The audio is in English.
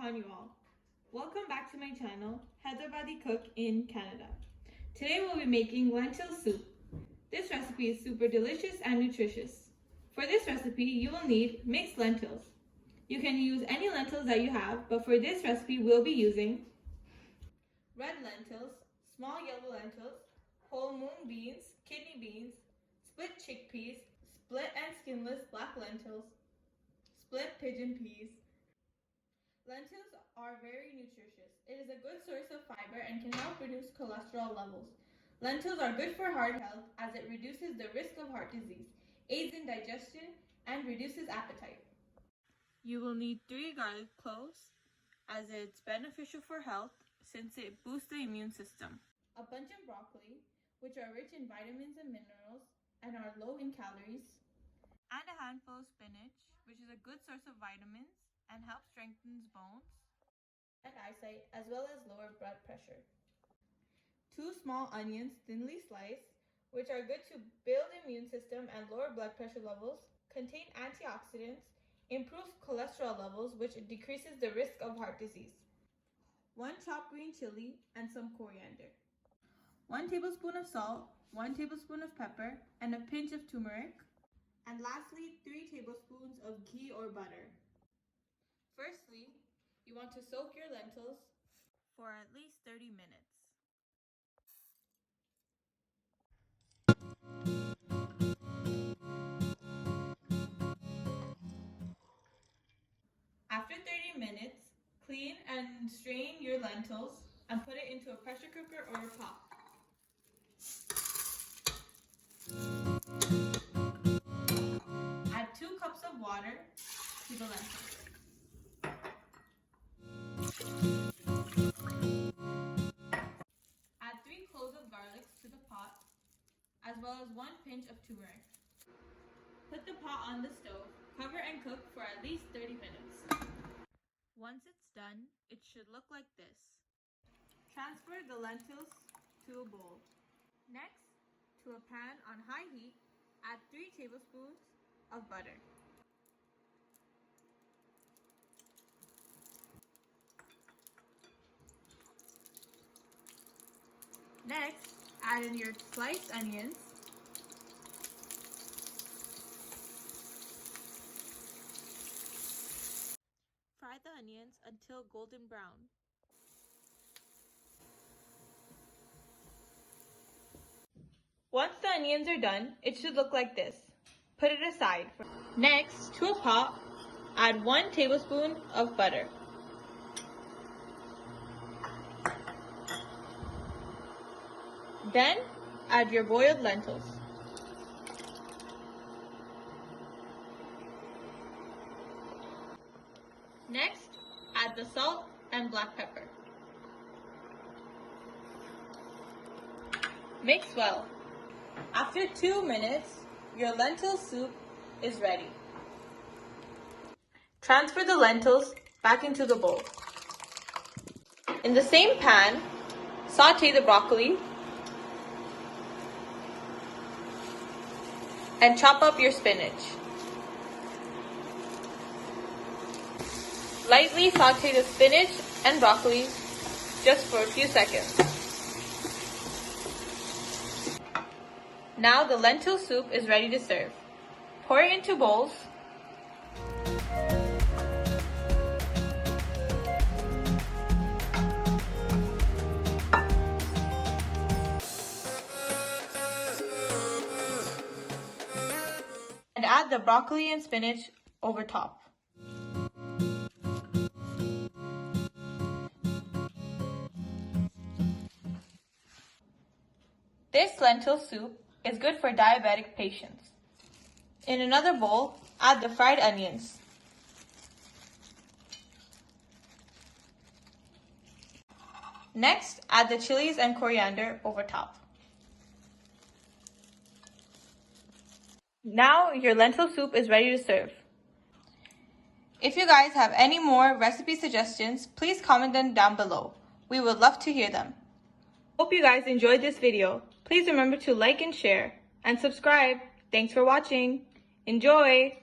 upon you all. Welcome back to my channel, Hyderabadi Cook in Canada. Today we'll be making lentil soup. This recipe is super delicious and nutritious. For this recipe, you will need mixed lentils. You can use any lentils that you have, but for this recipe we'll be using red lentils, small yellow lentils, whole moon beans, kidney beans, split chickpeas, split and skinless black lentils, split pigeon peas. Lentils are very nutritious. It is a good source of fiber and can help reduce cholesterol levels. Lentils are good for heart health as it reduces the risk of heart disease, aids in digestion, and reduces appetite. You will need 3 garlic cloves as it's beneficial for health since it boosts the immune system. A bunch of broccoli, which are rich in vitamins and minerals and are low in calories. And a handful of spinach, which is a good source of vitamins and helps strengthen bones and eyesight, as well as lower blood pressure. 2 small onions, thinly sliced, which are good to build immune system and lower blood pressure levels, contain antioxidants, improves cholesterol levels, which decreases the risk of heart disease. 1 chopped green chili and some coriander. 1 tablespoon of salt, 1 tablespoon of pepper, and a pinch of turmeric. And lastly, 3 tablespoons of ghee or butter. Firstly, you want to soak your lentils for at least 30 minutes. After 30 minutes, clean and strain your lentils and put it into a pressure cooker or a pot. Add 2 cups of water to the lentils. Add 3 cloves of garlic to the pot, as well as 1 pinch of turmeric. Put the pot on the stove, cover and cook for at least 30 minutes. Once it's done, it should look like this. Transfer the lentils to a bowl. Next, to a pan on high heat, add 3 tablespoons of butter. Next, add in your sliced onions. Fry the onions until golden brown. Once the onions are done, it should look like this. Put it aside. Next, to a pot, add 1 tablespoon of butter. Then, add your boiled lentils. Next, add the salt and black pepper. Mix well. After 2 minutes, your lentil soup is ready. Transfer the lentils back into the bowl. In the same pan, saute the broccoli and chop up your spinach. Lightly saute the spinach and broccoli just for a few seconds. Now the lentil soup is ready to serve. Pour it into bowls. And add the broccoli and spinach over top. This lentil soup is good for diabetic patients. In another bowl, add the fried onions. Next, add the chilies and coriander over top. Now your lentil soup is ready to serve. If you guys have any more recipe suggestions, please comment them down below. We would love to hear them. Hope you guys enjoyed this video. Please remember to like and share and subscribe. Thanks for watching. Enjoy!